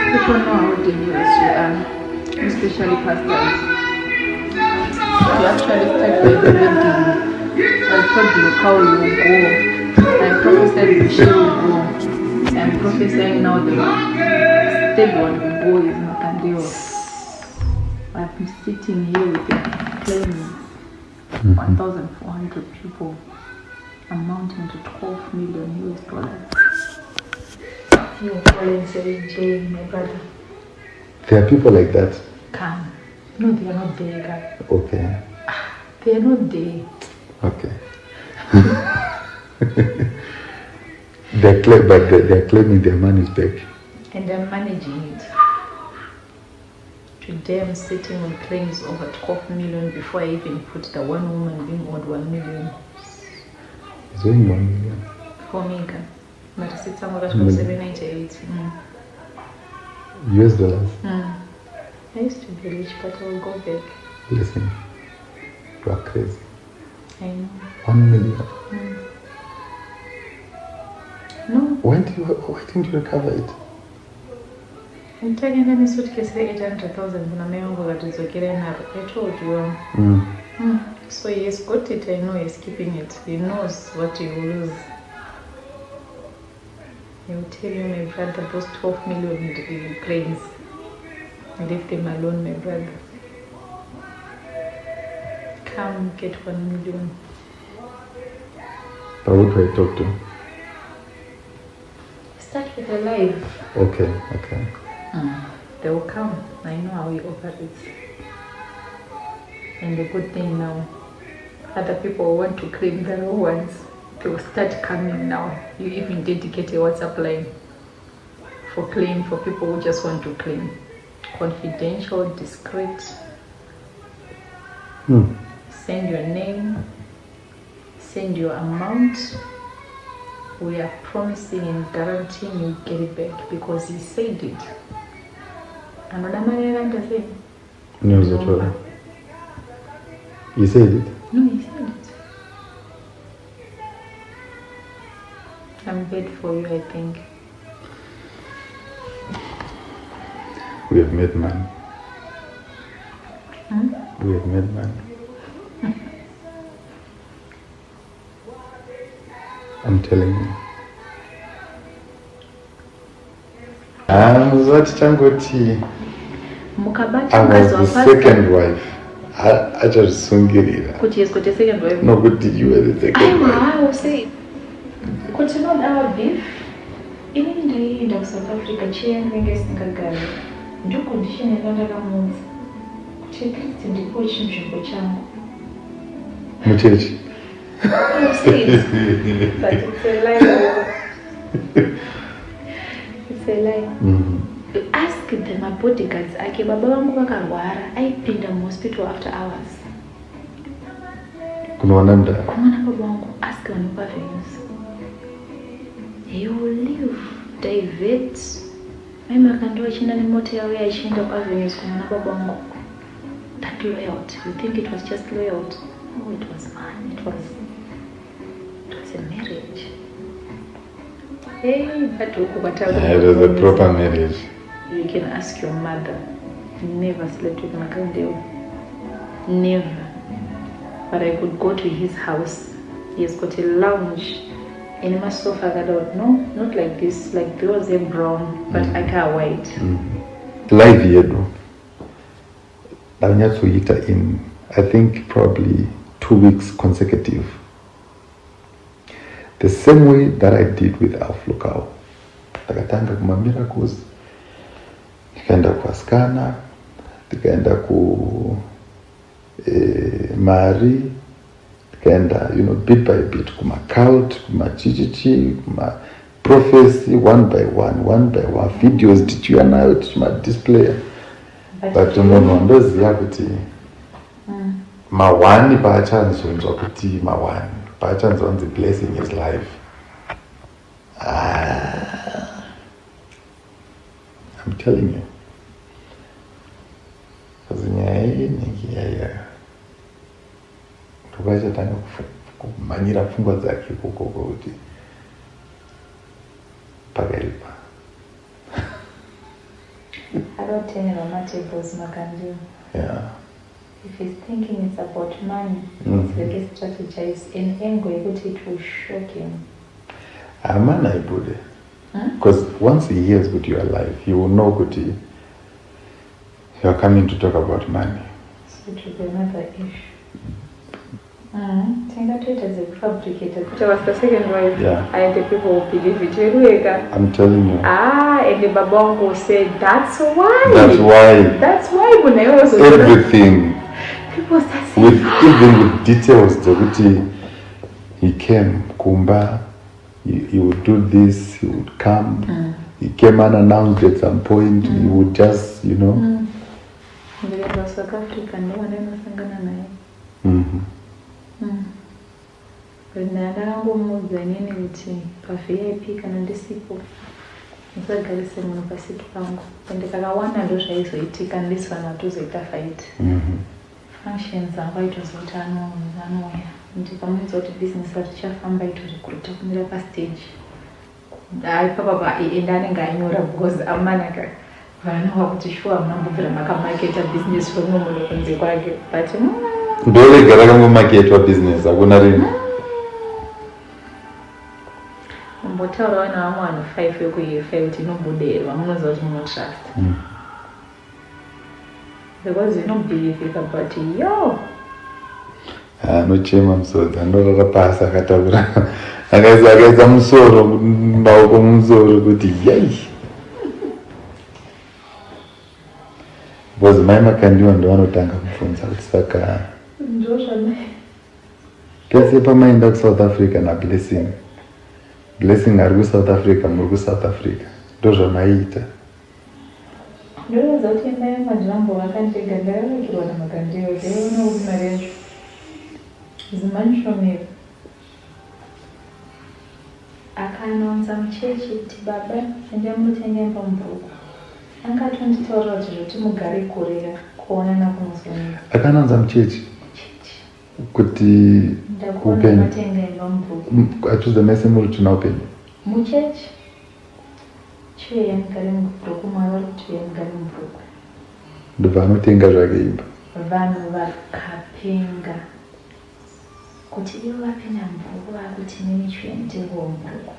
People know how dangerous you are, especially pastors. You actually start by reading. I told you how you will go. I prophesied Michelle will go. I'm prophesying now the third one will go is Makandiwa. I'm sitting here with the claims 1,400 people amounting to $12 million. You're falling jail, my brother. There are people like that? Come. No, they are not there, guys. Okay. They are not there. Okay. But they're claiming their money is back. And they're managing it. Today I'm sitting on claims over 12 million before I even put the one woman being owed 1 million. It's only 1 million. For me, but it's somewhere at 798. US dollars. I used to be rich, but I will go back. Listen, you are crazy. I know. 1 million. No. Why didn't you recover it? I'm taking any suitcase for 800,000 and I'm going to get in. I told you. So he has got it, I know he's keeping it. He knows what he will lose. He will tell you, my brother, those 12 million in claims. Leave them alone, my brother. Come get 1 million. But who do I talk to? Start with a live. Okay. They will come. I know how he operates. And the good thing now, other people want to claim their own ones. They will start coming now. You even dedicate a WhatsApp line for claim for people who just want to claim. Confidential, discreet. Send your name. Send your amount. We are promising and guaranteeing you get it back because he said it. Another man say. No, it's not true. You said it? No, he said it. I'm bad for you, I think. We have made money. We have made money. I'm telling you. I was the second wife. I just sungirira. Kuti yes, kuti second wife. No, but did you were the second wife? I will say. Kuti not our beef. Even in the South Africa, chain niggas ngagara. Do condition another month. Kuti Christian the coach mshimbo changu. Muchechi. I will say it. But it's a lie. It's a lie. Ask them, my bodyguards, ake baba wangu vakarwara aipinda hospital after hours. Kunoona mda? Kumwana baba wangu, ask vanopa veins. He will live, divert. Mai Makandiwa chinda nemota yawe yachienda pavenues kumwana baba wangu. That loyalty, you think it was just loyalty? No, it was man, it was a marriage. Hey, but it was a proper marriage. You can ask your mother. Never slept with Makandiwa. Never. But I could go to his house. He has got a lounge. And my sofa got out. No, not like this. Like there was a brown, but I got white. Live here, though. In, I think, probably 2 weeks consecutive. The same way that I did with Aflukao. Takatanga kuma miracles. Tikaenda kwa Skana, tikaenda ku Mari, tikaenda, bit by bit, kuma cult, kuma chichichi, kuma prophecy, one by one, videos did you anayo tichima display. But munhu ndoziva kuti mawani paachanzonzwa kuti mawani, paachanzwa the blessing is life. I'm telling you. Because kumanyira pfungwa dzake koko kuti pakaipa. I don't turn tables, Makandiwa. Yeah. If he's thinking it's about money, it's like a strategize in angle which it will shock him. Man, I would. Because once he hears that you are alive, he will know that you are coming to talk about money. So it will be another issue. Think that it as a fabricator. Which was the second wife. Yeah. I the people who believe it. I'm telling you. And the babongo said, that's why. That's why. That's why when I was everything. People start saying, even with details, the he came, Kumba, he would do this, he would come. He came unannounced at some point, he would just, you know. South Africa, no one ever sang. Nadango muzanini kuti pa VIP kana ndisipo musagarise munhu pasiki pangu ende kakawanda ndo zvaizoitika ndisana tozoita fight functions amba itozoita anouya ndikamuudza kuti business richafamba itorikuruta kumira pastage ipapapa ende anenge ainyora because amanaka vanova kuti shuwa munambobvira makamaketa business romwe munhu kunze kwake but ndolega rakangomaketwa business akuna rini mbotaurawo navamwe vanhu 5 yekuyefa kuti inobuderwa munoziva kuti munotrust because inobhilivika but yo anochema musodzi andorara pasi akatakura akaisa musoro maoko mumusoro kuti yai because mai Makandiwa ndo vanotanga kubvunza kuti saka pese pamaenda kuSouth Africa naBlessing Blessing ari kuSouth Africa, muri kuSouth Africa. Ndo zvamaiita. Ndoza kuti mai majambo vakandega ndarakirwa naMakandiwa ndaiona kuti mari yacho zimanishomero akaanonza muchechi kuti baba ende munotengemba mubhuku angatonditaurira kuti zvoti mugare korera kuonana kunozonika akaanonza muchechi kuti ndakuona matengemba mubhuku achuza mese muri tuna upenyu muchechi chiye mugare mubhuku mwari vari kuti mugare mubhuku ndobva anotenga zvake imba vanhu vakapenga kuti ivo vapinda mubhuku vakuti nini chiye mutengo womubhuku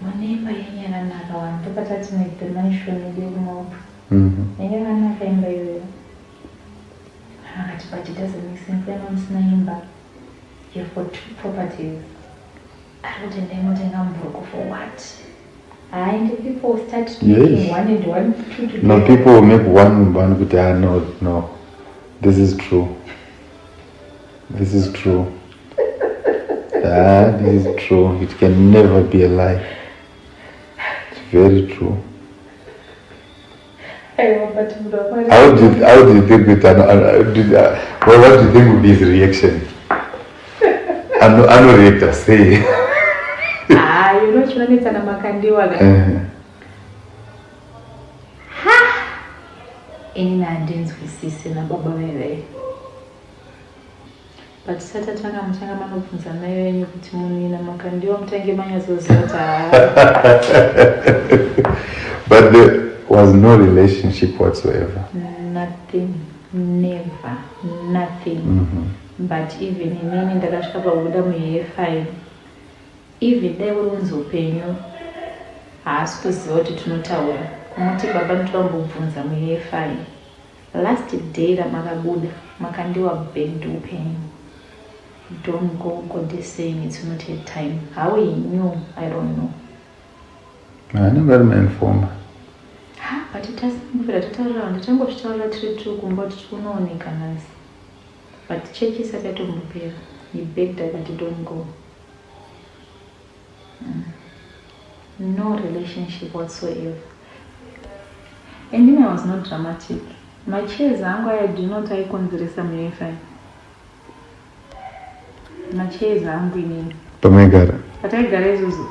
munimba yenyakanaka vanhu tokatati the mansion idekumaopa yanyakanaka imba iyoyo akati but it doesn't make sense yana musina imba for 2 properties akuti ndaimotenga mubhuku for what and people start making one and one two together. No, people will make one but no this is true this is true this is true. It can never be a lie. It's very true. How do you think what do you think would be his reaction? I know reactor say. You know chinoita na Makandiwa ini handinzwisisi na baba wewe but satatanga mutanga manobvunza mai wenyu kuti munhu na Makandiwa mutange manyazoziva but there was no relationship whatsoever. Nothing, never, nothing. But even inini ndakasvika pakubuda muEFI even dai uri unzi upenyu haasi kuziva kuti tunotaura kumuti baba nitwambobvunza muEFI last day ramakabuda Makandiwa begged upenyu don't go God is saying it's not your time. How he knew I don't know. I never been informed. But it doesn't feel tataura nditangozvitaura tiri tu kumba kuti kunooneka nhasi but chechi sakatombopera he begged akati don't go. No relationship whatsoever. And then I was not dramatic. My chairs I do not aikonzeresa muEFI. My chairs angu inini pamegara pataigara izozo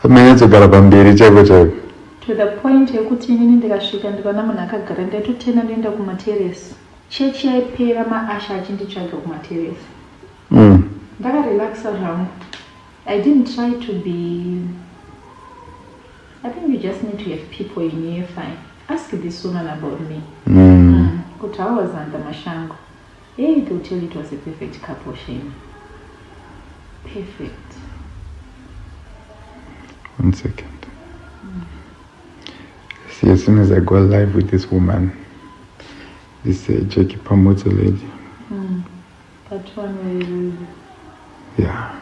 amenyatsogara pamberi chako chako to the point yekuti inini ndikasvika ndikaona munhu akagara ndaitotenda ndienda kumateresi chechi yaipera maasha achinditsvaga kumateresi ndakarelaxa zvangu. I didn't try to be I think you just need to have people in year 5. Ask this woman about me. But I was under Mashango. Hey, they'll tell you it was a perfect couple, Shane. Perfect. 1 second. See, as soon as I go live with this woman, this Jackie Pamoto lady. That one will. Yeah.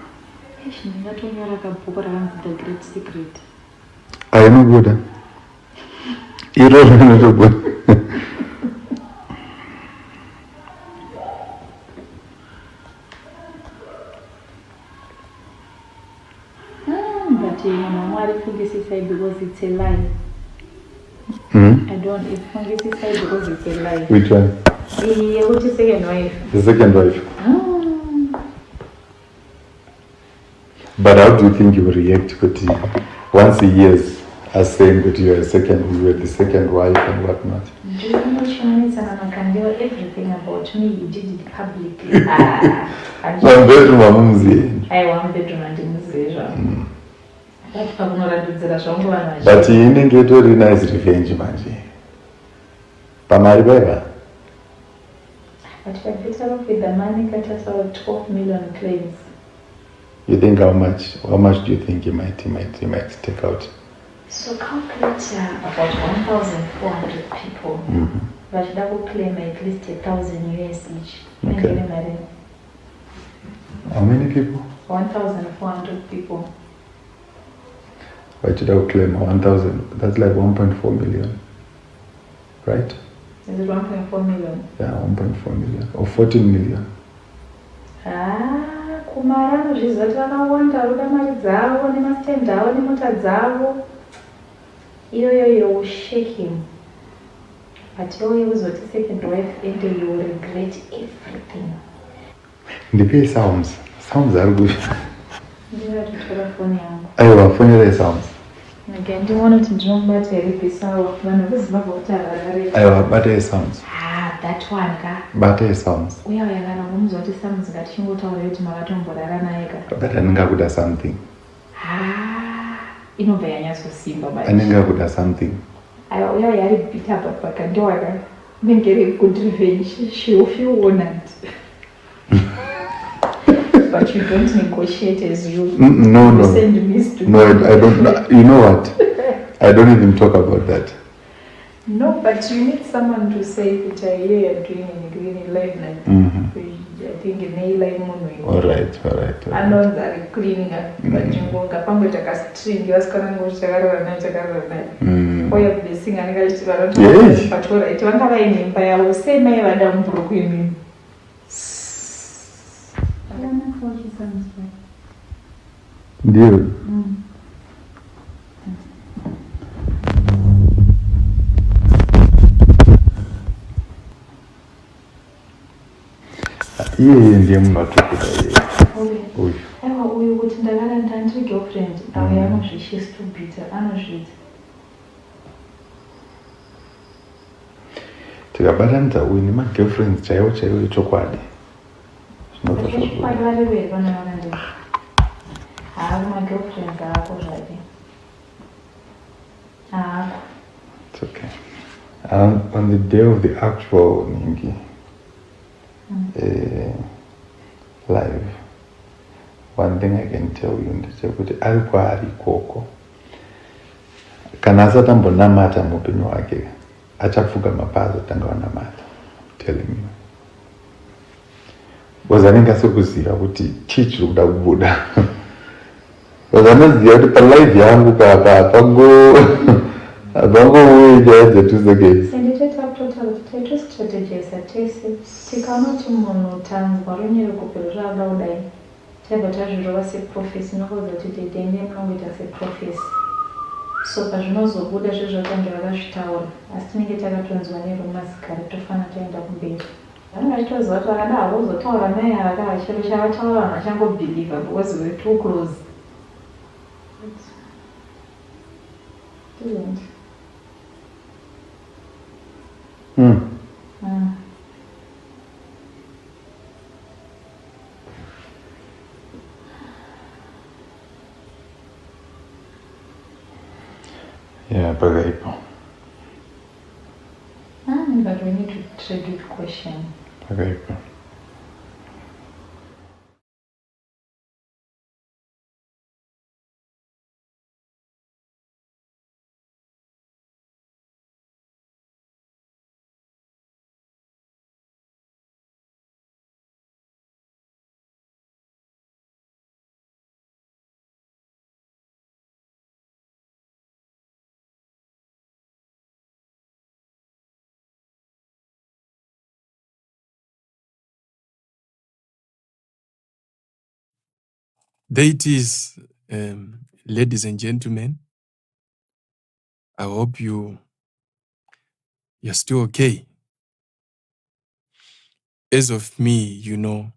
That one you're like a book around the great secret. I know good. You don't know good. But you know, what if this say because it's a lie? I don't. If this say because it's a lie. Which one? Which is second wife? The second wife. But how do you think you will react once he hears us saying that you are the second wife and whatnot? Do you know Shani and Makandiwa everything about me? You did it publicly. One bedroom, I one bedroom and in this but he didn't get very nice revenge, manje. Pamari beba. But if I better off with the money, cut us out 12 million claims. You think how much do you think he might take out? So calculate about 1,400 people. But that will claim at least 1,000 US each. Okay. How many people? 1,400 people. Why should I claim 1,000? That's like 1.4 million. Right? Is it 1.4 million? Yeah, 1.4 million. Or 14 million. Kumarano zvizoti vakawanda ruda mari dzavo nemasitenda avo nemota dzavo. You will shake him. But you will second wife and you will regret everything. Ndipe sounds are good. Ndira tutora phone yangu. Aiwa, phone sounds. Ndinoona kuti ndinobata here pesawo vanhu vaziva kuti harare. Aiwa, bata sounds. That one ka. Bata sounds. Uya kana kumuzwa kuti sounds ngatichingotaura kuti makatomborara naye ka. But aningakuda something. Inobva yanyatsosimba but. Aningakuda something. Aiwa uya yari beat up Makandiwa ka. Nengere good revenge. She will feel honored. But you don't negotiate as you. No. Send me to. No, I don't. You know what? I don't even talk about that. No, but you need someone to say that you're doing in green life. I think in a life mono. All right. I know that cleaning up, but you won't get pumped like a string. You're going to go to or you're blessing and I don't know. But what I don't have any empire, I will say, may I don't broke women. I don't know what he sounds like. Dear. Iye ndiye munatukuda iye. Uyu. Aiwa uyu kuti ndakaranda ndiri girlfriend. Auya anozvishe stupid, anozvidza. Tikabatanidza uyu nemagirlfriends chaiwo chokwadi. Chokwadi vari veri vana vakandika. Magirlfriends aako zvake. Aako. It's okay. On the day of the actual Ningi live, one thing I can tell you ndechekuti ari ikoko kana asatambonamata muupenyu hwake achafuga mapazi atanga wanamata. Telling you. Was anenge asikuziva kuti chii chiri kuda kubuda. Was anoziva kuti palive yangu pango uye dzetuzekezi. Taito strategies atese tikanoti munhu tanzwa ronyere kupero zvada kudai taibva tazvirova seprofesi nokuudza kuti dedende munongoita seprofesi. So pazvinozobuda zvezvakange vakazvitaura asi tinenge takatonzwa nerumasikari tofanira taenda kumberi. Vanenge vachitoziva kuti vakada havo kuzotaura naye havakava chiro chavataura vanhu vachangobhilivha because we're too close. Didn't. Yeah, mpaka ipo. But we need to trade with question. Mpaka ipo. There it is, ladies and gentlemen. I hope you're still okay. As of me, you know,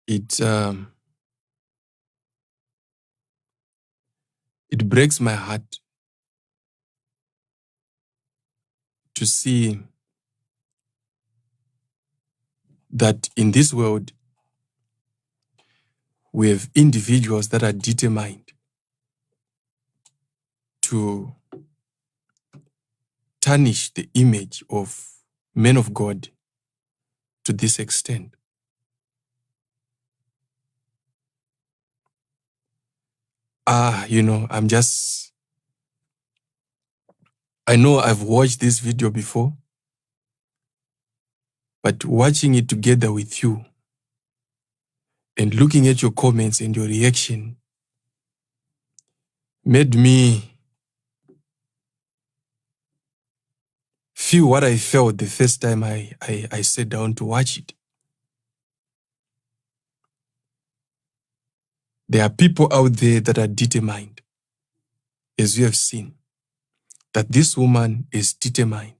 it breaks my heart to see that in this world we have individuals that are determined to tarnish the image of men of God to this extent. You know, I know I've watched this video before, but watching it together with you and looking at your comments and your reaction made me feel what I felt the first time I sat down to watch it. There are people out there that are determined, as you have seen, that this woman is determined.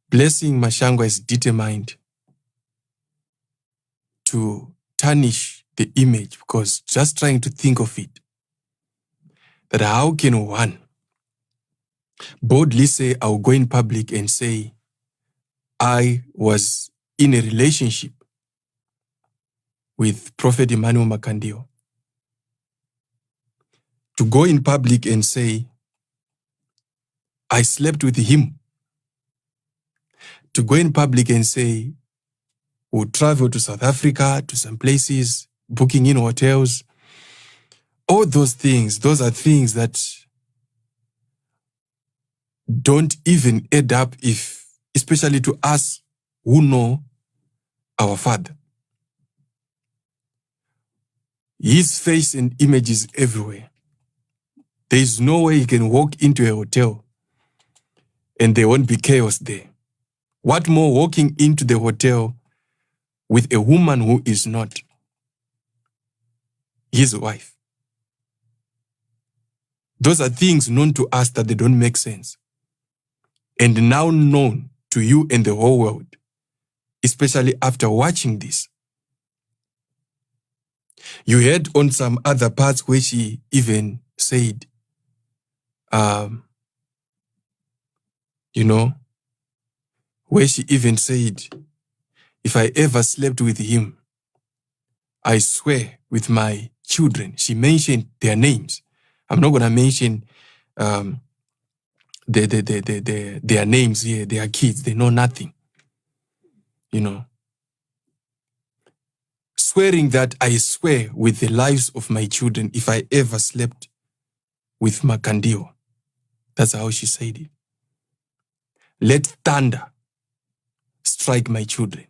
Blessing Mashangwa is determined to tarnish the image, because just trying to think of it, that how can one boldly say, I'll go in public and say, I was in a relationship with Prophet Emmanuel Makandiwa. To go in public and say, I slept with him. To go in public and say, we'll travel to South Africa, to some places, booking in hotels. All those things, those are things that don't even add up, especially to us who know our father. His face and image is everywhere. There is no way he can walk into a hotel and there won't be chaos there. What more walking into the hotel with a woman who is not his wife? Those are things known to us that they don't make sense. And now known to you and the whole world, especially after watching this. You heard on some other parts where she even said, you know, where she even said, if I ever slept with him, I swear with my children. She mentioned their names. I'm not going to mention their names here. They are kids. They know nothing. You know. Swearing that I swear with the lives of my children if I ever slept with Makandiwa. That's how she said it. Let thunder strike my children.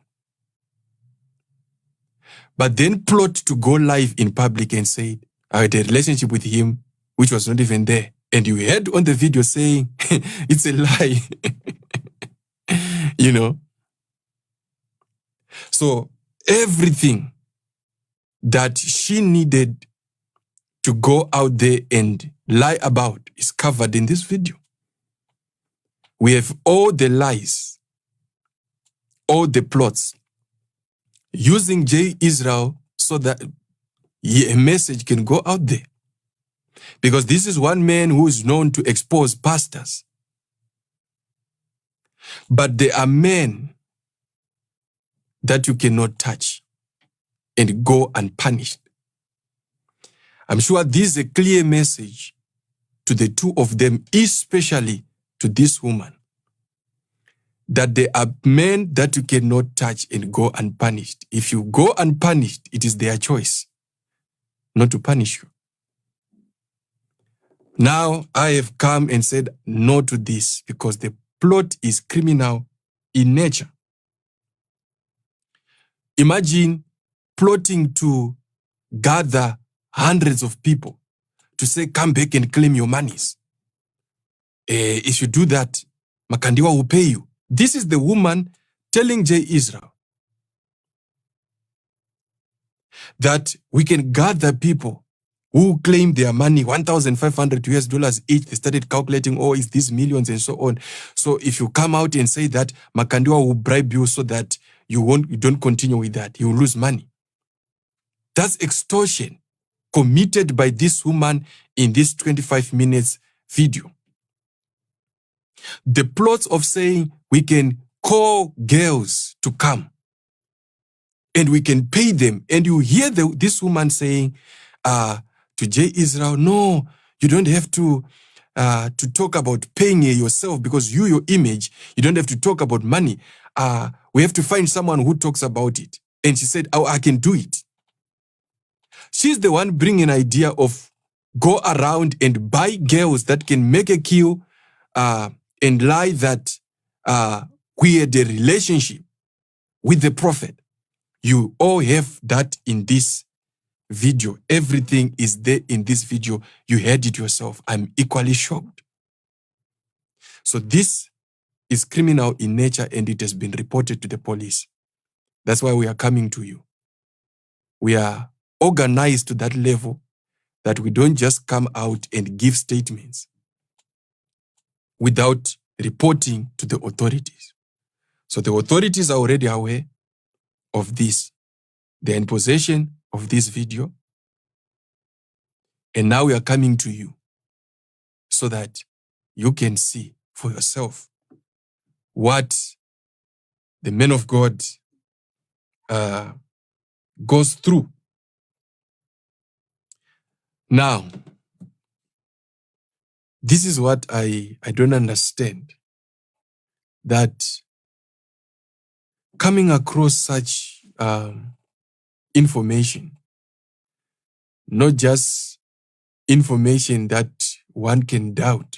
But then plot to go live in public and say, I had a relationship with him, which was not even there. And you heard on the video saying, it's a lie. You know? So everything that she needed to go out there and lie about is covered in this video. We have all the lies, all the plots, using J. Israel so that a message can go out there. Because this is one man who is known to expose pastors. But there are men that you cannot touch and go unpunished. I'm sure this is a clear message to the two of them, especially to this woman, that there are men that you cannot touch and go unpunished. If you go unpunished, it is their choice not to punish you. Now, I have come and said no to this because the plot is criminal in nature. Imagine plotting to gather hundreds of people to say, come back and claim your monies. If you do that, Makandiwa will pay you. This is the woman telling J. Israel that we can gather people who claim their money, $1,500 each. They started calculating, oh, is this millions and so on. So if you come out and say that, Makandiwa will bribe you so that you don't continue with that. You will lose money. That's extortion committed by this woman in this 25 minutes video. The plots of saying we can call girls to come and we can pay them. And you hear this woman saying to J. Israel, no, you don't have to talk about paying yourself because your image, you don't have to talk about money. We have to find someone who talks about it. And she said, oh, I can do it. She's the one bringing an idea of go around and buy girls that can make a kill and lie that we had a relationship with the prophet. You all have that in this video. Everything is there in this video. You heard it yourself. I'm equally shocked. So this is criminal in nature and it has been reported to the police. That's why we are coming to you. We are organized to that level that we don't just come out and give statements without reporting to the authorities. So the authorities are already aware of this. They're in possession of this video. And now we are coming to you so that you can see for yourself what the man of God goes through. Now, this is what I don't understand. That coming across such information, not just information that one can doubt,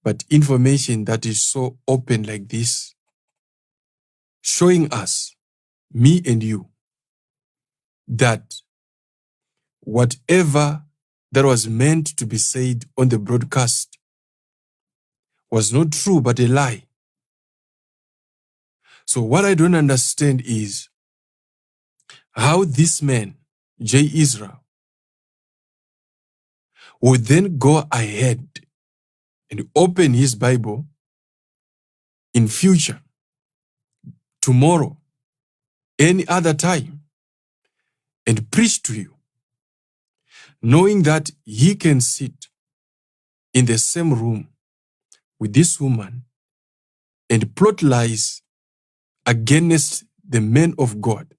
but information that is so open like this, showing us, me and you, that whatever that was meant to be said on the broadcast was not true but a lie. So what I don't understand is how this man, J. Israel, would then go ahead and open his Bible in future, tomorrow, any other time, and preach to you, knowing that he can sit in the same room with this woman and plot lies against the men of God,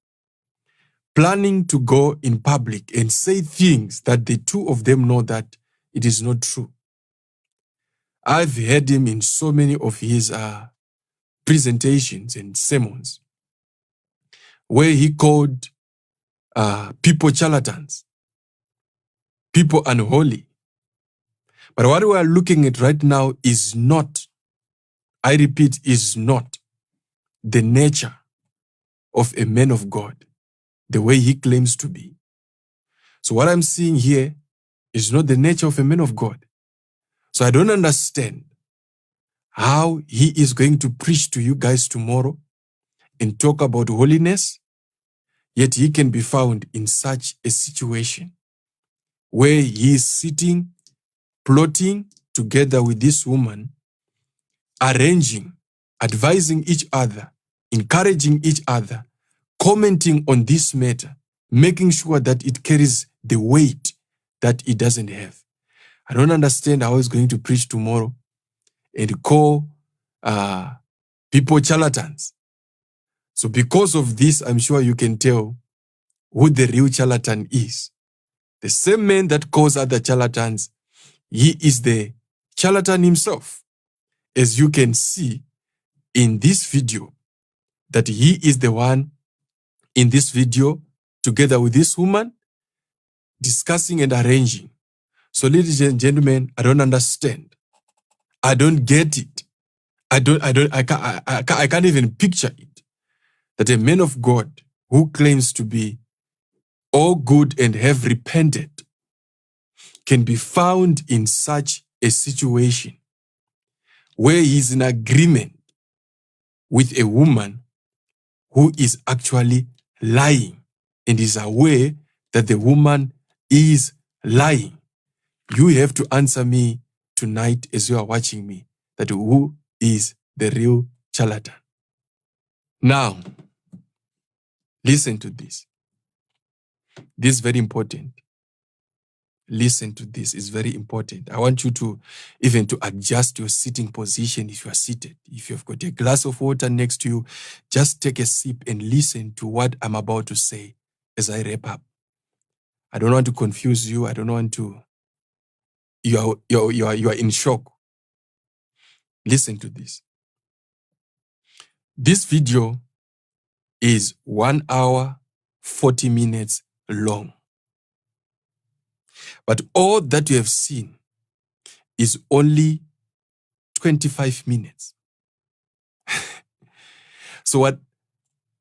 planning to go in public and say things that the two of them know that it is not true. I've heard him in so many of his presentations and sermons where he called people charlatans, people unholy. But what we are looking at right now is not, I repeat, is not the nature of a man of God, the way he claims to be. So what I'm seeing here is not the nature of a man of God. So I don't understand how he is going to preach to you guys tomorrow and talk about holiness, yet he can be found in such a situation where he is sitting, plotting together with this woman, arranging, advising each other, encouraging each other, commenting on this matter, making sure that it carries the weight that it doesn't have. I don't understand how he's going to preach tomorrow and call people charlatans. So because of this, I'm sure you can tell who the real charlatan is. The same man that calls other charlatans, he is the charlatan himself. As you can see in this video, that he is the one in this video, together with this woman, discussing and arranging. So ladies and gentlemen, I don't understand. I don't get it. I can't even picture it. That a man of God who claims to be all good and have repented can be found in such a situation where he is in agreement with a woman who is actually lying and is aware that the woman is lying. You have to answer me tonight as you are watching me, that who is the real charlatan. Now, listen to this. This is very important. Listen to this, it's very important. I want you to even to adjust your sitting position if you are seated. If you've got a glass of water next to you, just take a sip and listen to what I'm about to say as I wrap up. I don't want to confuse you. I don't want to. You are in shock. Listen to this. This video is 1 hour, 40 minutes long. But all that you have seen is only 25 minutes.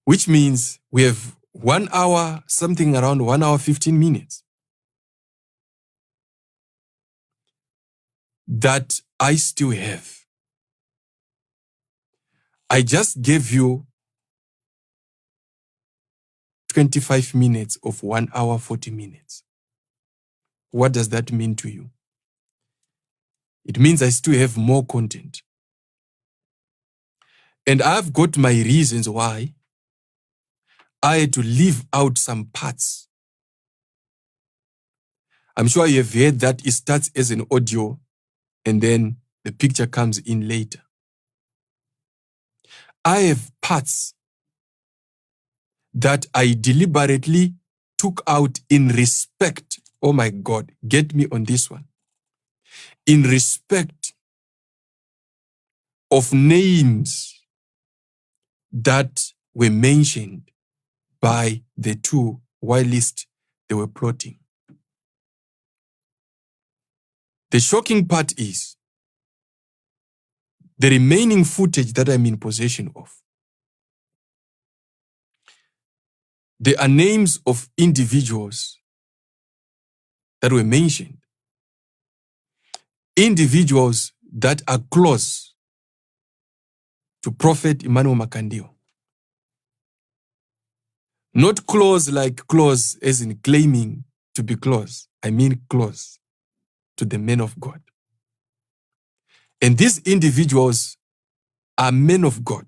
Which means we have 1 hour, something around 1 hour, 15 minutes. That I still have. I just gave you 25 minutes of 1 hour, 40 minutes. What does that mean to you? It means I still have more content. And I've got my reasons why I had to leave out some parts. I'm sure you have heard that it starts as an audio and then the picture comes in later. I have parts that I deliberately took out in respect. Oh my God, get me on this one. In respect of names that were mentioned by the two whilst they were plotting. The shocking part is the remaining footage that I'm in possession of. There are names of individuals that were mentioned. Individuals that are close to Prophet Emmanuel Makandiwa. Not close like close as in claiming to be close. I mean close to the men of God. And these individuals are men of God.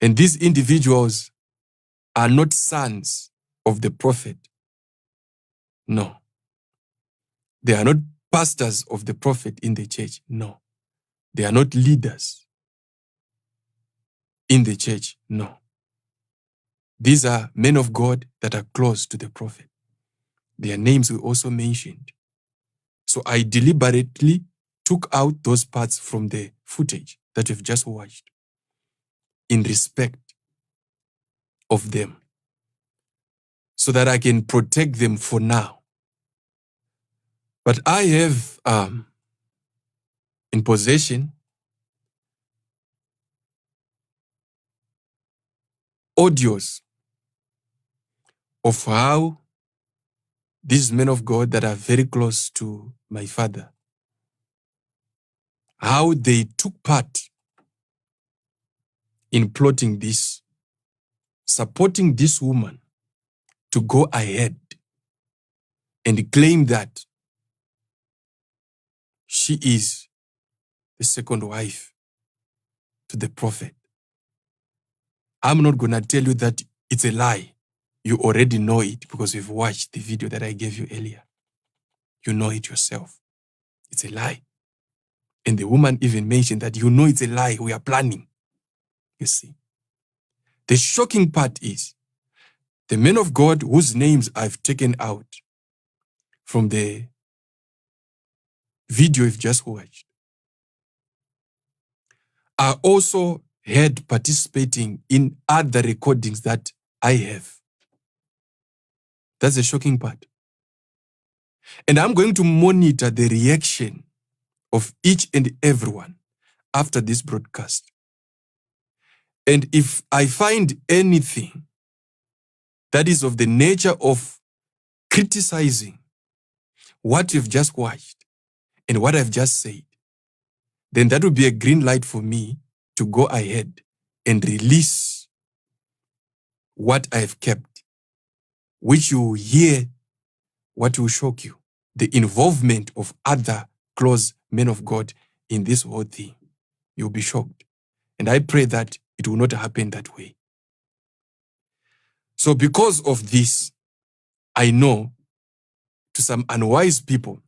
And these individuals are not sons of the prophet. No. They are not pastors of the prophet in the church. No. They are not leaders in the church. No. These are men of God that are close to the prophet. Their names were also mentioned. So I deliberately took out those parts from the footage that you've just watched in respect of them, so that I can protect them for now. But I have in possession audios of how these men of God that are very close to my father, how they took part in plotting this, supporting this woman to go ahead and claim that she is the second wife to the prophet. I'm not going to tell you that it's a lie. You already know it because you've watched the video that I gave you earlier. You know it yourself. It's a lie. And the woman even mentioned that you know it's a lie. We are planning. You see. The shocking part is The men of God whose names I've taken out from the video you've just watched are also heard participating in other recordings that I have. That's the shocking part. And I'm going to monitor the reaction of each and everyone after this broadcast. And if I find anything that is of the nature of criticizing what you've just watched and what I've just said, then that will be a green light for me to go ahead and release what I've kept, which you will hear what will shock you. The involvement of other close men of God in this whole thing. You'll be shocked. And I pray that it will not happen that way. So because of this, I know to some unwise people,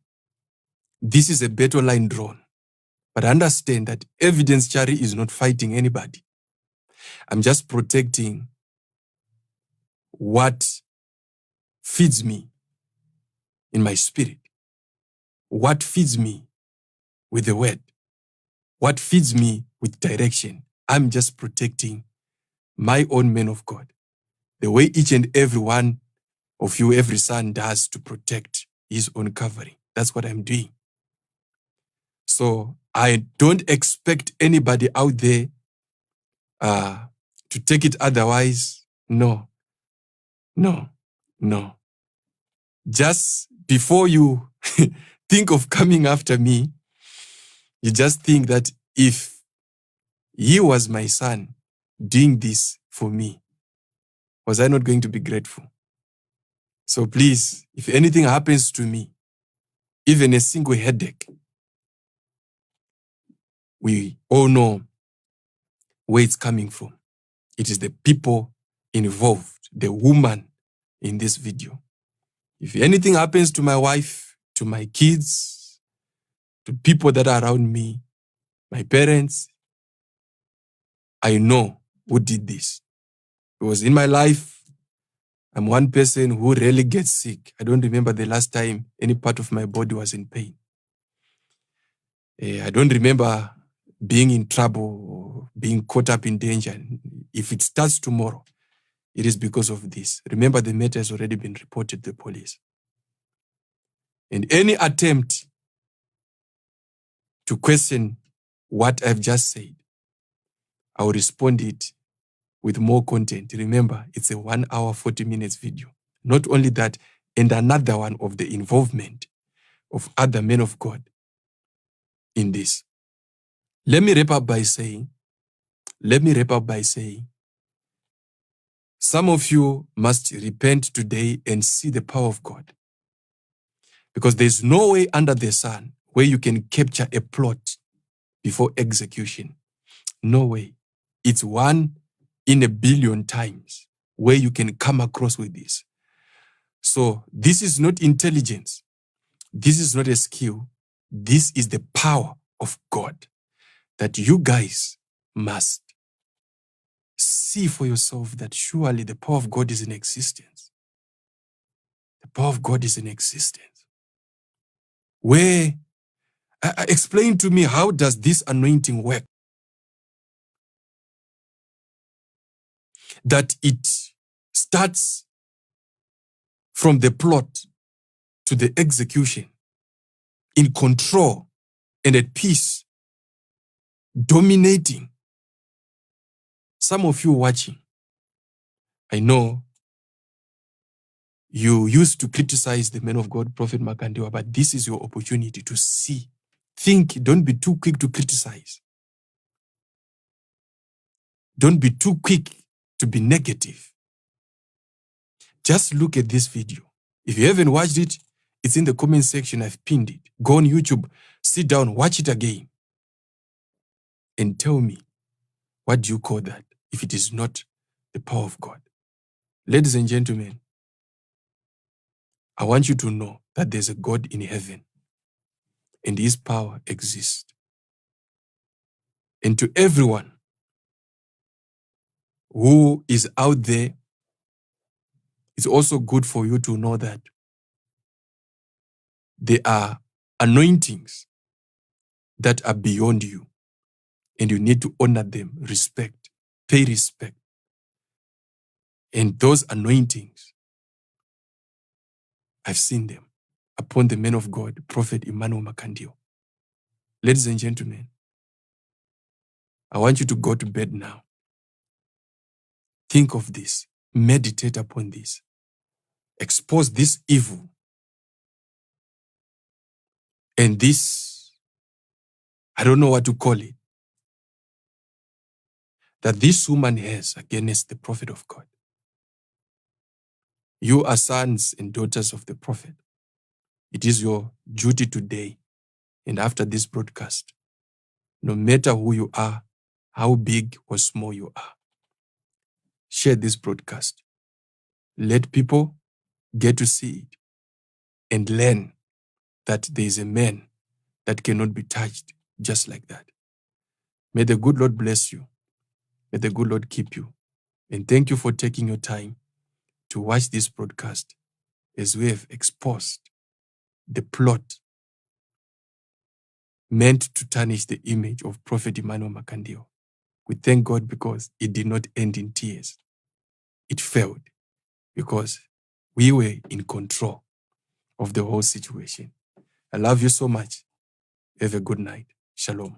this is a battle line drawn. But understand that evidence Chari is not fighting anybody. I'm just protecting what feeds me in my spirit, what feeds me with the word, what feeds me with direction. I'm just protecting my own men of God, the way each and every one of you, every son does to protect his own covering. That's what I'm doing. So I don't expect anybody out there to take it otherwise. No. Just before you think of coming after me, you just think that if he was my son doing this for me, was I not going to be grateful? So please, if anything happens to me, even a single headache, we all know where it's coming from. It is the people involved, the woman in this video. If anything happens to my wife, to my kids, to people that are around me, my parents, I know who did this. Because in my life, I'm one person who rarely gets sick. I don't remember the last time any part of my body was in pain. I don't remember being in trouble or being caught up in danger. If it starts tomorrow, it is because of this. Remember, the matter has already been reported to the police. And any attempt to question what I've just said, I will respond it with more content. Remember, it's a 1 hour, 40 minutes video. Not only that, and another one of the involvement of other men of God in this. Let me wrap up by saying, some of you must repent today and see the power of God. Because there's no way under the sun where you can capture a plot before execution. No way. It's 1 in a billion times where you can come across with this. So this is not intelligence. This is not a skill. This is the power of God that you guys must see for yourself, that surely the power of God is in existence. The power of God is in existence. Where, explain to me, how does this anointing work? That it starts from the plot to the execution, in control and at peace, dominating. Some of you watching, I know you used to criticize the man of God, Prophet Makandiwa, but this is your opportunity to see. Think, don't be too quick to criticize. Don't be too quick to be negative. Just look at this video. If you haven't watched it, it's in the comment section. I've pinned it. Go on YouTube, sit down, watch it again, and tell me, what do you call that if it is not the power of God? Ladies and gentlemen, I want you to know that there's a God in heaven and his power exists. And to everyone who is out there it's also good for you to know that there are anointings that are beyond you, and you need to honor them, pay respect. And those anointings, I've seen them upon the man of God, Prophet Emmanuel Makandiwa. Ladies and gentlemen, I want you to go to bed now. Think of this. Meditate upon this. Expose this evil and this, I don't know what to call it, that this woman has against the prophet of God. You are sons and daughters of the prophet. It is your duty today and after this broadcast, no matter who you are, how big or small you are, share this broadcast. Let people get to see it and learn that there is a man that cannot be touched just like that. May the good Lord bless you. May the good Lord keep you. And thank you for taking your time to watch this broadcast as we have exposed the plot meant to tarnish the image of Prophet Emmanuel Makandiwa. We thank God because it did not end in tears. It failed because we were in control of the whole situation. I love you so much. Have a good night. Shalom.